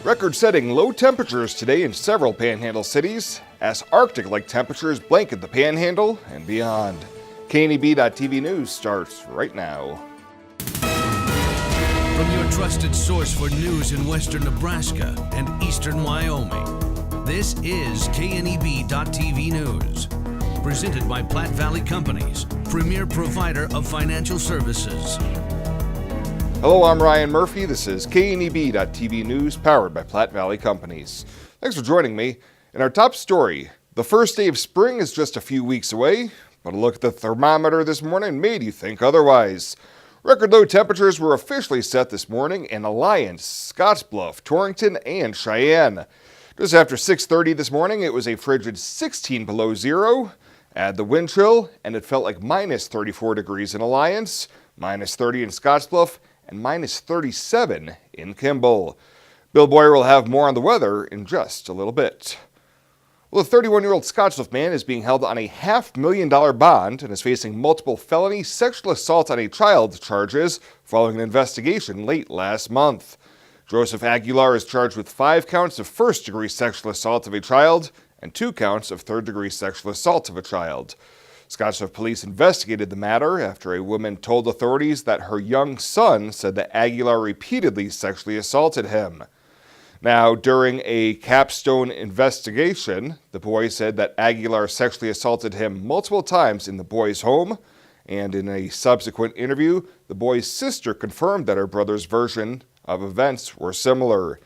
Record-setting low temperatures today in several Panhandle cities as Arctic-like temperatures blanket the Panhandle and beyond. KNEB.TV News starts right now. From your trusted source for news in western Nebraska and eastern Wyoming, this is KNEB.TV News. Presented by Platte Valley Companies, premier provider of financial services. Hello, I'm Ryan Murphy. This is KNEB.TV News, powered by Platte Valley Companies. Thanks for joining me. In our top story, the first day of spring is just a few weeks away, but a look at the thermometer this morning made you think otherwise. Record low temperatures were officially set this morning in Alliance, Scottsbluff, Torrington, and Cheyenne. Just after 6:30 this morning, it was a frigid 16 below zero. Add the wind chill, and it felt like minus 34 degrees in Alliance, minus 30 in Scottsbluff, and minus 37 in Kimball. Bill Boyer will have more on the weather in just a little bit. Well, a 31-year-old Scottsbluff man is being held on a $500,000 bond and is facing multiple felony sexual assault on a child charges following an investigation late last month. Joseph Aguilar is charged with 5 counts of first-degree sexual assault of a child and 2 counts of third-degree sexual assault of a child. Scottsbluff police investigated the matter after a woman told authorities that her young son said that Aguilar repeatedly sexually assaulted him. Now, during a capstone investigation, the boy said that Aguilar sexually assaulted him multiple times in the boy's home, and in a subsequent interview, the boy's sister confirmed that her brother's version of events were similar.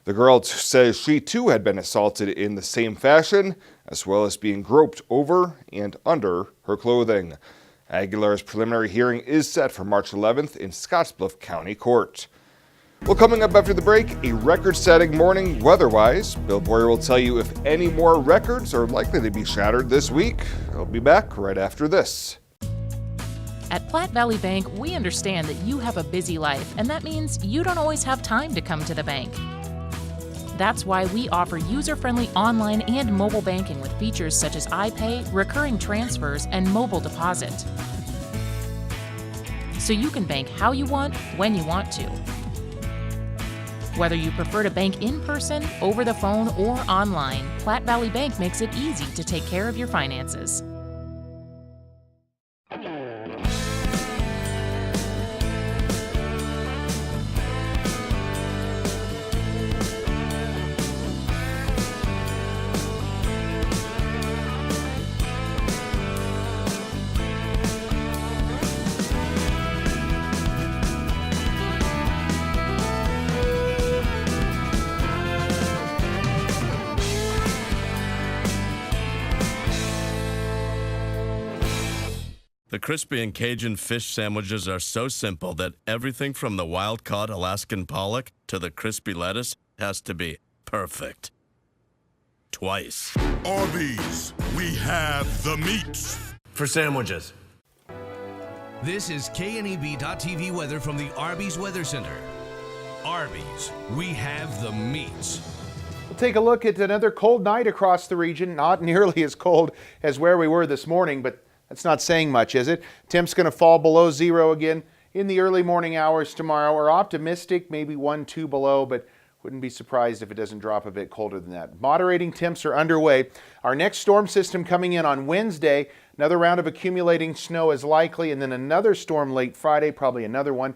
The girl says she too had been assaulted in the same fashion, as well as being groped over and under her clothing. Aguilar's preliminary hearing is set for March 11th in Scottsbluff County Court. Well, coming up after the break, a record-setting morning weather-wise. Bill Boyer will tell you if any more records are likely to be shattered this week. I'll be back right after this. At Platte Valley Bank, we understand that you have a busy life, and that means you don't always have time to come to the bank. That's why we offer user-friendly online and mobile banking with features such as iPay, recurring transfers, and mobile deposit. So you can bank how you want, when you want to. Whether you prefer to bank in person, over the phone, or online, Platte Valley Bank makes it easy to take care of your finances. The crispy and Cajun fish sandwiches are so simple that everything from the wild-caught Alaskan pollock to the crispy lettuce has to be perfect. Twice. Arby's, we have the meats. For sandwiches. This is KNEB.TV weather from the Arby's Weather Center. Arby's, we have the meats. We'll take a look at another cold night across the region. Not nearly as cold as where we were this morning, but that's not saying much, is it? Temps going to fall below zero again in the early morning hours tomorrow. We're optimistic, maybe 1-2 below, but wouldn't be surprised if it doesn't drop a bit colder than that. Moderating temps are underway. Our next storm system coming in on Wednesday. Another round of accumulating snow is likely, and then another storm late Friday, probably another one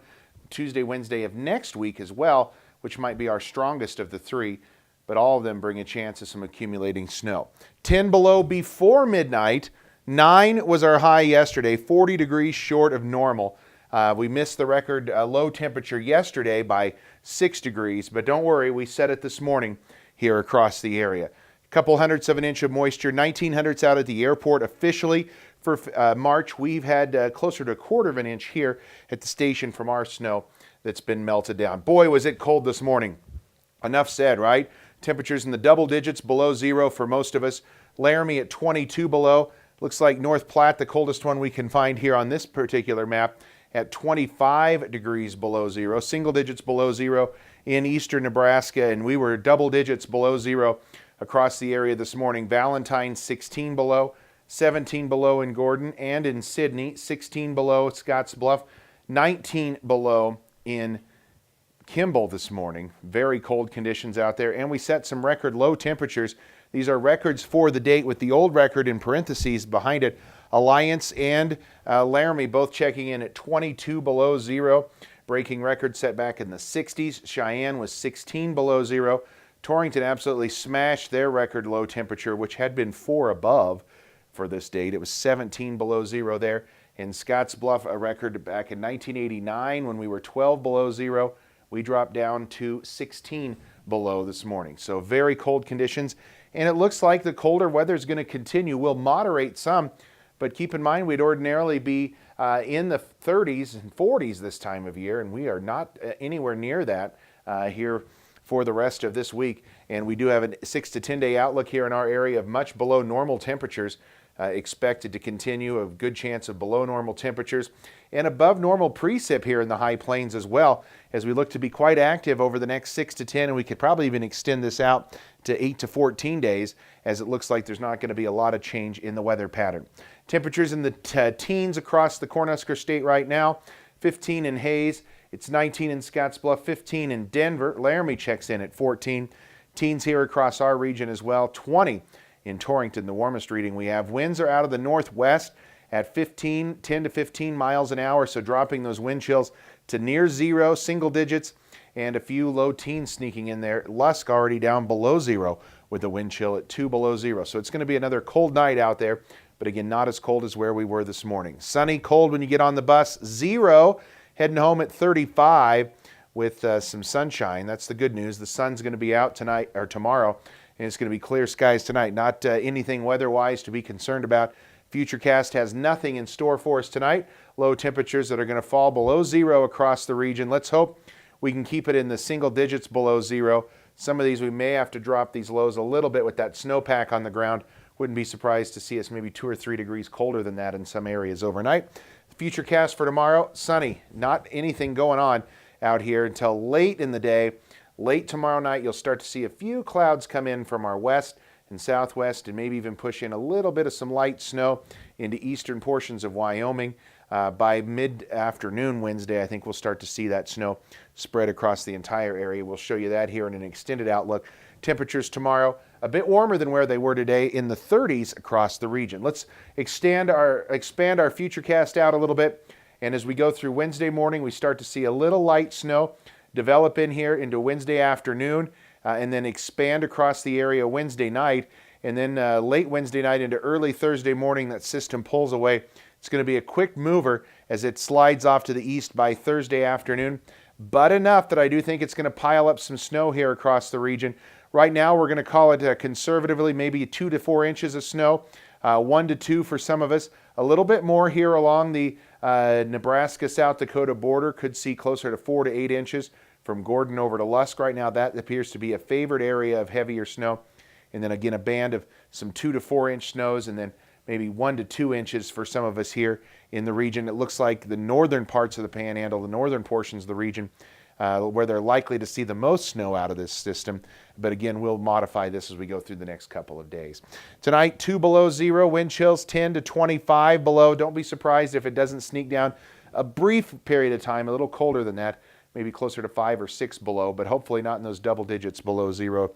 Tuesday, Wednesday of next week as well, which might be our strongest of the three, but all of them bring a chance of some accumulating snow. 10 below before midnight. 9 was our high yesterday, 40 degrees short of normal. We missed the record low temperature yesterday by 6 degrees, but don't worry, we set it this morning here across the area. A couple hundredths of an inch of moisture, 1900ths out at the airport officially for March. We've had closer to a quarter of an inch here at the station from our snow that's been melted down. Boy, was it cold this morning. Enough said, right? Temperatures in the double digits below zero for most of us. Laramie at 22 below. Looks like North Platte, the coldest one we can find here on this particular map, at 25 degrees below zero, single digits below zero in eastern Nebraska, and we were double digits below zero across the area this morning. Valentine 16 below, 17 below in Gordon and in Sidney, 16 below Scottsbluff, 19 below in Kimball this morning. Very cold conditions out there, and we set some record low temperatures. These are records for the date with the old record in parentheses behind it. Alliance and Laramie both checking in at 22 below zero, breaking records set back in the 60s. Cheyenne was 16 below zero. Torrington absolutely smashed their record low temperature, which had been 4 above for this date. It was 17 below zero there. In Scottsbluff, a record back in 1989 when we were 12 below zero. We dropped down to 16 below this morning. So very cold conditions, and it looks like the colder weather is going to continue. We'll moderate some, but keep in mind we'd ordinarily be in the 30s and 40s this time of year, and we are not anywhere near that here for the rest of this week. And we do have a 6 to 10 day outlook here in our area of much below normal temperatures. Expected to continue, a good chance of below normal temperatures and above normal precip here in the high plains as well, as we look to be quite active over the next 6 to 10, and we could probably even extend this out to 8 to 14 days, as it looks like there's not going to be a lot of change in the weather pattern. Temperatures in the teens across the Cornhusker State right now. 15 in Hayes, it's 19 in Scottsbluff, 15 in Denver. Laramie checks in at 14. Teens here across our region as well. 20 in Torrington, the warmest reading we have. Winds are out of the northwest at 10 to 15 miles an hour, so dropping those wind chills to near zero, single digits, and a few low teens sneaking in there. Lusk already down below zero with the wind chill at 2 below zero. So it's going to be another cold night out there, but again, not as cold as where we were this morning. Sunny, cold when you get on the bus, 0, heading home at 35 with some sunshine. That's the good news. The sun's going to be out tonight or tomorrow, and it's going to be clear skies tonight. Not anything weather-wise to be concerned about. Futurecast has nothing in store for us tonight. Low temperatures that are going to fall below zero across the region. Let's hope we can keep it in the single digits below zero. Some of these we may have to drop these lows a little bit with that snowpack on the ground. Wouldn't be surprised to see us maybe 2 or 3 degrees colder than that in some areas overnight. The Futurecast for tomorrow, sunny. Not anything going on out here until late in the day. Late tomorrow night, you'll start to see a few clouds come in from our west and southwest, and maybe even push in a little bit of some light snow into eastern portions of Wyoming. By mid-afternoon Wednesday, I think we'll start to see that snow spread across the entire area. We'll show you that here in an extended outlook. Temperatures tomorrow a bit warmer than where they were today, in the 30s across the region. Let's expand our Futurecast out a little bit, and as we go through Wednesday morning, we start to see a little light snow develop in here into Wednesday afternoon, and then expand across the area Wednesday night, and then late Wednesday night into early Thursday morning, that system pulls away. It's going to be a quick mover as it slides off to the east by Thursday afternoon, but enough that I do think it's going to pile up some snow here across the region. Right now, we're going to call it conservatively maybe 2 to 4 inches of snow, 1 to 2 for some of us. A little bit more here along the Nebraska-South Dakota border. Could see closer to 4 to 8 inches from Gordon over to Lusk. Right now, that appears to be a favored area of heavier snow. And then again, a band of some 2 to 4 inch snows, and then maybe 1 to 2 inches for some of us here in the region. It looks like the northern parts of the Panhandle, the northern portions of the region, where they're likely to see the most snow out of this system. But again, we'll modify this as we go through the next couple of days. Tonight, 2 below zero, wind chills 10 to 25 below. Don't be surprised if it doesn't sneak down a brief period of time, a little colder than that, maybe closer to 5 or 6 below, but hopefully not in those double digits below zero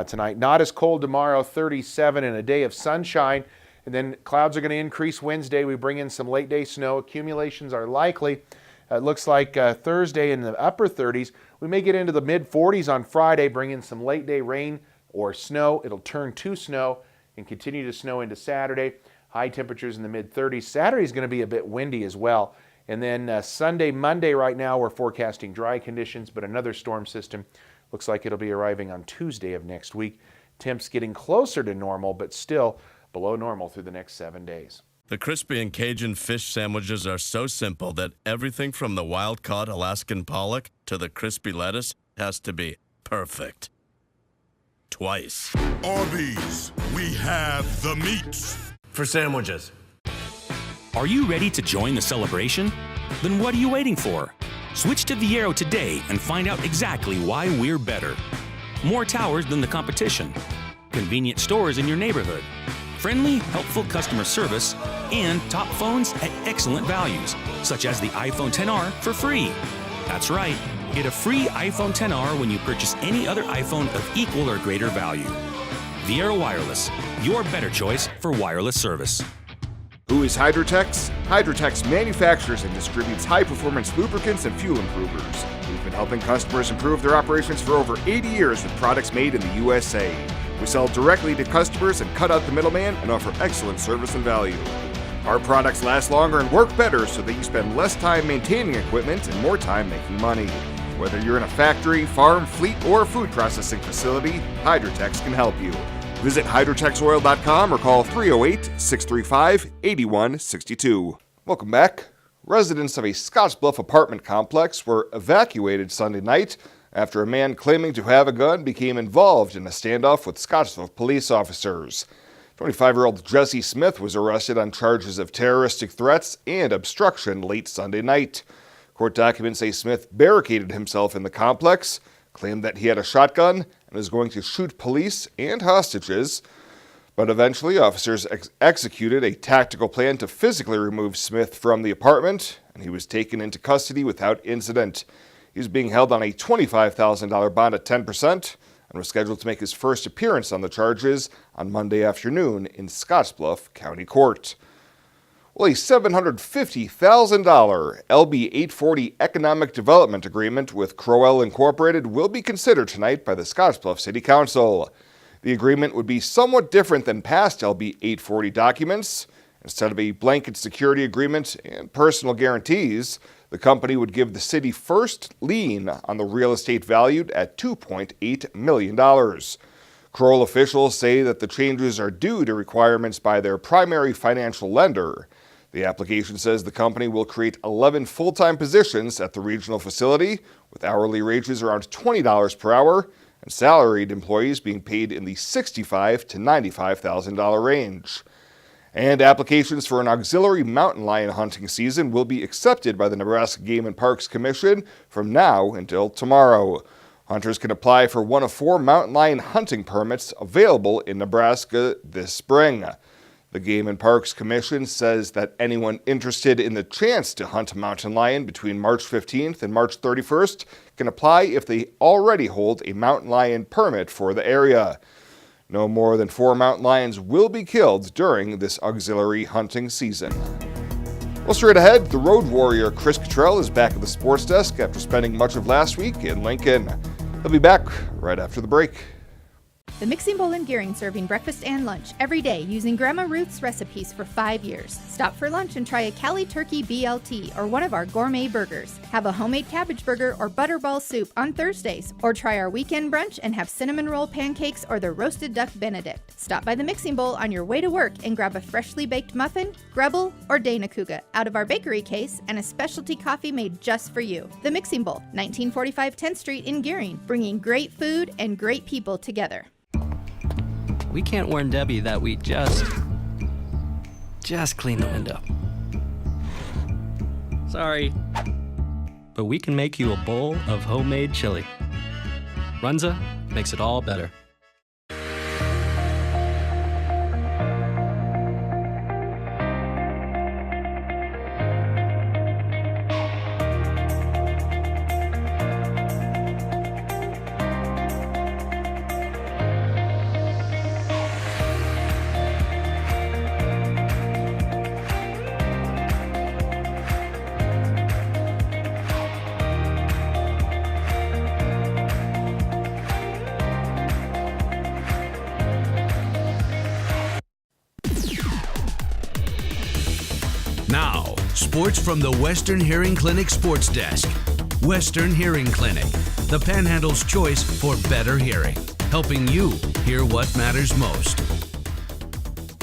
tonight. Not as cold tomorrow, 37, and a day of sunshine. And then clouds are going to increase Wednesday. We bring in some late day snow. Accumulations are likely. It looks like Thursday in the upper 30s. We may get into the mid 40s on Friday, bring in some late day rain or snow. It'll turn to snow and continue to snow into Saturday. High temperatures in the mid 30s. Saturday is going to be a bit windy as well. And then Sunday, Monday right now, we're forecasting dry conditions, but another storm system looks like it'll be arriving on Tuesday of next week. Temps getting closer to normal, but still below normal through the next 7 days. The crispy and Cajun fish sandwiches are so simple that everything from the wild-caught Alaskan pollock to the crispy lettuce has to be perfect. Twice. Arby's, we have the meats. For sandwiches. Are you ready to join the celebration? Then what are you waiting for? Switch to Viero today and find out exactly why we're better. More towers than the competition. Convenient stores in your neighborhood. Friendly, helpful customer service, and top phones at excellent values, such as the iPhone XR for free. That's right, Get a free iPhone XR when you purchase any other iPhone of equal or greater value. Viera Wireless, your better choice for wireless service. Who is Hydrotex? Hydrotex manufactures and distributes high-performance lubricants and fuel improvers. We've been helping customers improve their operations for over 80 years with products made in the USA. We sell directly to customers and cut out the middleman and offer excellent service and value. Our products last longer and work better so that you spend less time maintaining equipment and more time making money. Whether you're in a factory, farm, fleet, or food processing facility, Hydrotex can help you. Visit hydrotexoil.com or call 308-635-8162. Welcome back. Residents of a Scottsbluff apartment complex were evacuated Sunday night after a man claiming to have a gun became involved in a standoff with Scottsbluff police officers. 25-year-old Jesse Smith was arrested on charges of terroristic threats and obstruction late Sunday night. Court documents say Smith barricaded himself in the complex, claimed that he had a shotgun and was going to shoot police and hostages. But eventually, officers executed a tactical plan to physically remove Smith from the apartment, and he was taken into custody without incident. He was being held on a $25,000 bond at 10% and was scheduled to make his first appearance on the charges on Monday afternoon in Scottsbluff County Court. Well, a $750,000 LB 840 Economic Development Agreement with Crowell Incorporated will be considered tonight by the Scottsbluff City Council. The agreement would be somewhat different than past LB 840 documents. Instead of a blanket security agreement and personal guarantees, the company would give the city first lien on the real estate valued at $2.8 million. Crowell officials say that the changes are due to requirements by their primary financial lender. The application says the company will create 11 full-time positions at the regional facility, with hourly wages around $20 per hour and salaried employees being paid in the $65,000 to $95,000 range. And applications for an auxiliary mountain lion hunting season will be accepted by the Nebraska Game and Parks Commission from now until tomorrow. Hunters can apply for one of 4 mountain lion hunting permits available in Nebraska this spring. The Game and Parks Commission says that anyone interested in the chance to hunt a mountain lion between March 15th and March 31st can apply if they already hold a mountain lion permit for the area. No more than 4 mountain lions will be killed during this auxiliary hunting season. Well, straight ahead, the road warrior Chris Cottrell is back at the sports desk after spending much of last week in Lincoln. He'll be back right after the break. The Mixing Bowl in Gearing, serving breakfast and lunch every day using Grandma Ruth's recipes for 5 years. Stop for lunch and try a Cali Turkey BLT or one of our gourmet burgers. Have a homemade cabbage burger or butterball soup on Thursdays. Or try our weekend brunch and have cinnamon roll pancakes or the roasted duck Benedict. Stop by the Mixing Bowl on your way to work and grab a freshly baked muffin, Grebel, or Danakuga out of our bakery case and a specialty coffee made just for you. The Mixing Bowl, 1945 10th Street in Gearing, bringing great food and great people together. We can't warn Debbie that we just cleaned the window. Sorry. But we can make you a bowl of homemade chili. Runza makes it all better. Now, sports from the Western Hearing Clinic Sports Desk. Western Hearing Clinic, the Panhandle's choice for better hearing, helping you hear what matters most.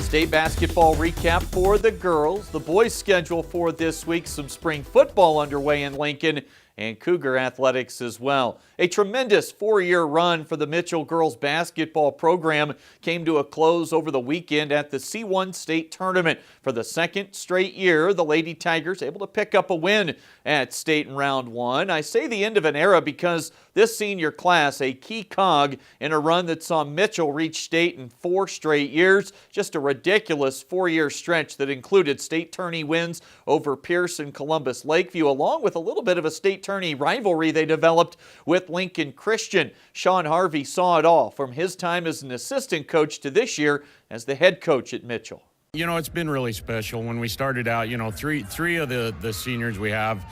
State basketball recap for the girls. The boys' schedule for this week, some spring football underway in Lincoln, and Cougar athletics as well. A tremendous 4-year run for the Mitchell girls basketball program came to a close over the weekend at the C1 state tournament. For the second straight year, the Lady Tigers able to pick up a win at state in round 1. I say the end of an era because this senior class, a key cog in a run that saw Mitchell reach state in 4 straight years. Just a ridiculous 4-year stretch that included state tourney wins over Pierce and Columbus Lakeview, along with a little bit of a state tourney rivalry they developed with Lincoln Christian. Sean Harvey saw it all from his time as an assistant coach to this year as the head coach at Mitchell. You know, it's been really special. When we started out, you know, three of the seniors we have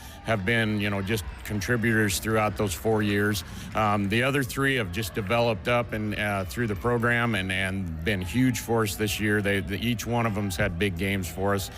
been, you know, just contributors throughout those 4 years. The other three have just developed up and through the program and been huge for us this year. Each one of them's had big games for us.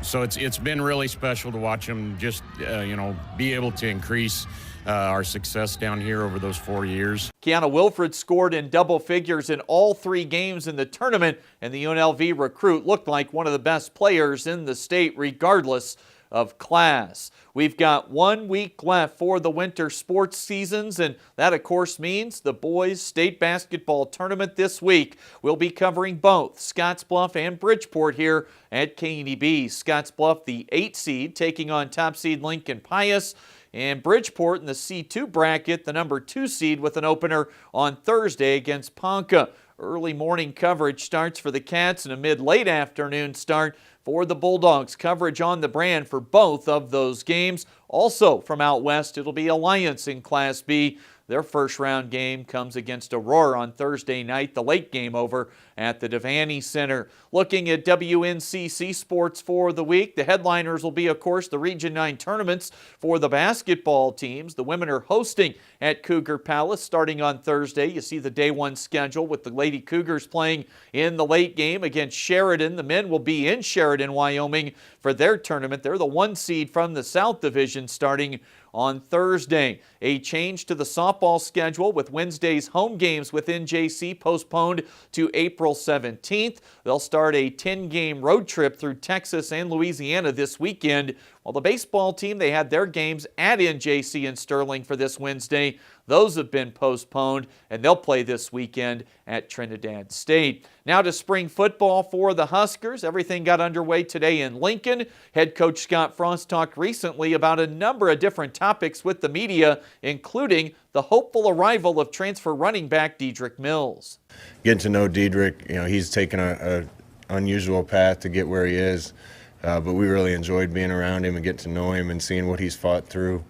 So it's been really special to watch them just, you know, be able to increase our success down here over those 4 years. Kiana Wilfred scored in double figures in all 3 games in the tournament, and the UNLV recruit looked like one of the best players in the state regardless of class. We've got 1 week left for the winter sports seasons, and that of course means the boys state basketball tournament this week. We'll be covering both Scottsbluff and Bridgeport here at KNEB. Scottsbluff, the 8 seed, taking on top seed Lincoln Pius, and Bridgeport in the C2 bracket, the number 2 seed, with an opener on Thursday against Ponca. Early morning coverage starts for the Cats and a mid-late afternoon start for the Bulldogs. Coverage on the brand for both of those games. Also from out west, it'll be Alliance in Class B. Their first round game comes against Aurora on Thursday night, the late game over at the Devaney Center. Looking at WNCC sports for the week, the headliners will be, of course, the Region 9 tournaments for the basketball teams. The women are hosting at Cougar Palace starting on Thursday. You see the day 1 schedule with the Lady Cougars playing in the late game against Sheridan. The men will be in Sheridan, Wyoming for their tournament. They're the 1 seed from the South Division starting on Thursday. A change to the softball schedule with Wednesday's home games within JC postponed to April 17th. They'll start a 10-game road trip through Texas and Louisiana this weekend. While the baseball team, they had their games at NJC in Sterling for this Wednesday. Those have been postponed, and they'll play this weekend at Trinidad State. Now to spring football for the Huskers. Everything got underway today in Lincoln. Head coach Scott Frost talked recently about a number of different topics with the media, including the hopeful arrival of transfer running back Dedrick Mills. Getting to know Dedrick, you know, he's taken a unusual path to get where he is, but we really enjoyed being around him and getting to know him and seeing what he's fought through.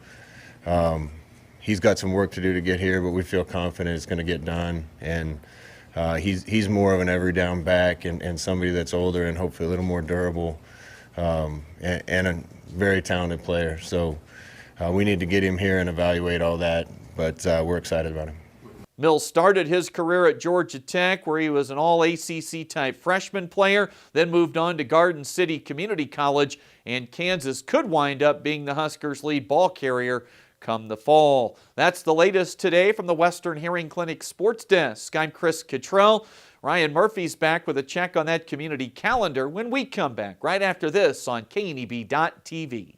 He's got some work to do to get here, but we feel confident it's going to get done. And he's more of an every down back and somebody that's older and hopefully a little more durable and a very talented player. So we need to get him here and evaluate all that, but we're excited about him. Mills started his career at Georgia Tech, where he was an all-ACC type freshman player, then moved on to Garden City Community College, and Kansas could wind up being the Huskers' lead ball carrier come the fall. That's the latest today from the Western Hearing Clinic Sports Desk. I'm Chris Cottrell. Ryan Murphy's back with a check on that community calendar when we come back right after this on KNEB.TV.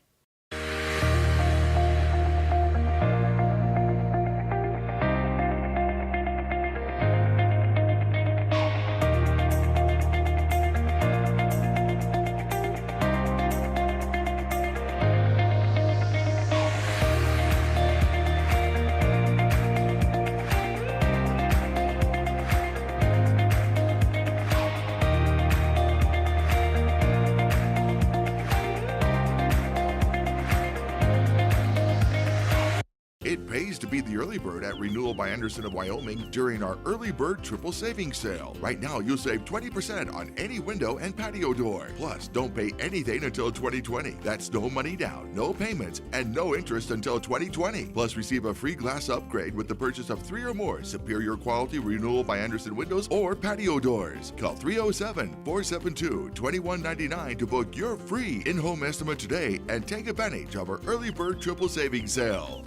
It pays to be the early bird at Renewal by Anderson of Wyoming during our early bird triple savings sale. Right now, you'll save 20% on any window and patio door. Plus, don't pay anything until 2020. That's no money down, no payments, and no interest until 2020. Plus, receive a free glass upgrade with the purchase of 3 or more superior quality Renewal by Anderson windows or patio doors. Call 307-472-2199 to book your free in-home estimate today and take advantage of our early bird triple savings sale.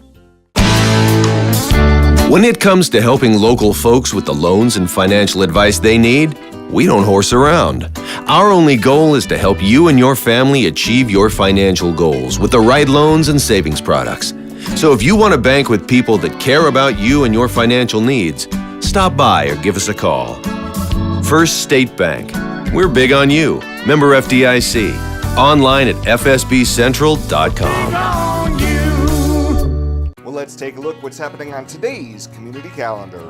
When it comes to helping local folks with the loans and financial advice they need, we don't horse around. Our only goal is to help you and your family achieve your financial goals with the right loans and savings products. So if you want to bank with people that care about you and your financial needs, stop by or give us a call. First State Bank. We're big on you. Member FDIC. Online at fsbcentral.com. Let's take a look what's happening on today's community calendar.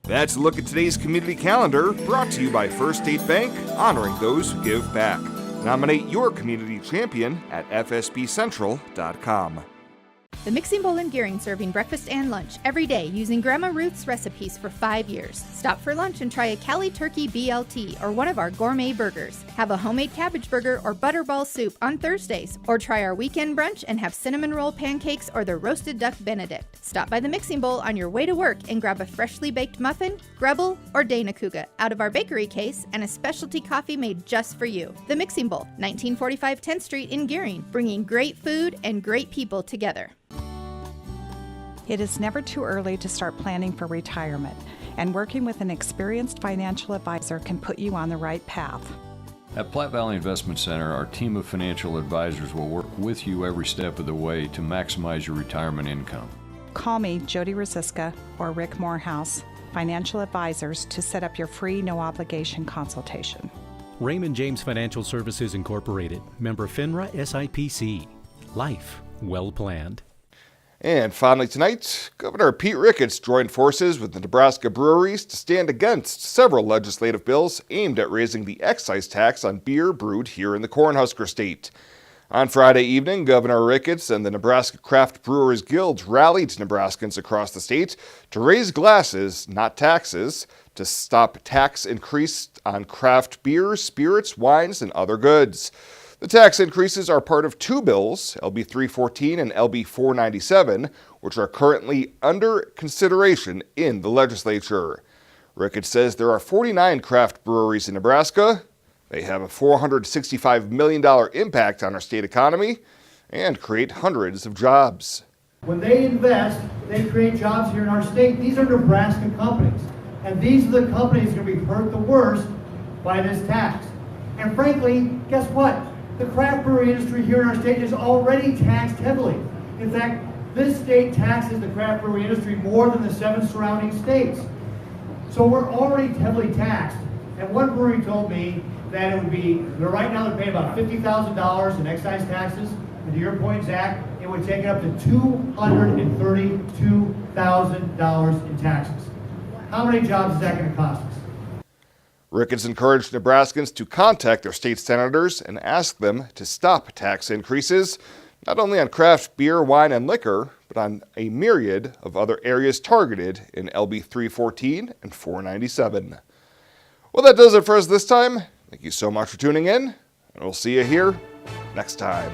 That's a look at today's community calendar, brought to you by First State Bank, honoring those who give back. Nominate your community champion at fsbcentral.com. The Mixing Bowl in Gearing, serving breakfast and lunch every day using Grandma Ruth's recipes for 5 years. Stop for lunch and try a Cali Turkey BLT or one of our gourmet burgers. Have a homemade cabbage burger or butterball soup on Thursdays, or try our weekend brunch and have cinnamon roll pancakes or the roasted duck Benedict. Stop by the Mixing Bowl on your way to work and grab a freshly baked muffin, Grebel, or Dana Kuga out of our bakery case and a specialty coffee made just for you. The Mixing Bowl, 1945 10th Street in Gearing, bringing great food and great people together. It is never too early to start planning for retirement, and working with an experienced financial advisor can put you on the right path. At Platte Valley Investment Center, our team of financial advisors will work with you every step of the way to maximize your retirement income. Call me, Jody Rosiska, or Rick Morehouse, financial advisors, to set up your free, no-obligation consultation. Raymond James Financial Services Incorporated, member FINRA SIPC. Life well planned. And finally tonight, Governor Pete Ricketts joined forces with the Nebraska breweries to stand against several legislative bills aimed at raising the excise tax on beer brewed here in the Cornhusker State. On Friday evening, Governor Ricketts and the Nebraska Craft Brewers Guild rallied Nebraskans across the state to raise glasses, not taxes, to stop tax increase on craft beers, spirits, wines, and other goods. The tax increases are part of two bills, LB 314 and LB 497, which are currently under consideration in the legislature. Ricketts says there are 49 craft breweries in Nebraska. They have a $465 million impact on our state economy and create hundreds of jobs. When they invest, they create jobs here in our state. These are Nebraska companies, and these are the companies that are going to be hurt the worst by this tax. And frankly, guess what? The craft brewery industry here in our state is already taxed heavily. In fact, this state taxes the craft brewery industry more than the 7 surrounding states. So we're already heavily taxed. And one brewery told me that it would be, right now they're paying about $50,000 in excise taxes. And to your point, Zach, it would take it up to $232,000 in taxes. How many jobs is that going to cost us? Ricketts encouraged Nebraskans to contact their state senators and ask them to stop tax increases, not only on craft beer, wine, and liquor, but on a myriad of other areas targeted in LB 314 and 497. Well, that does it for us this time. Thank you so much for tuning in, and we'll see you here next time.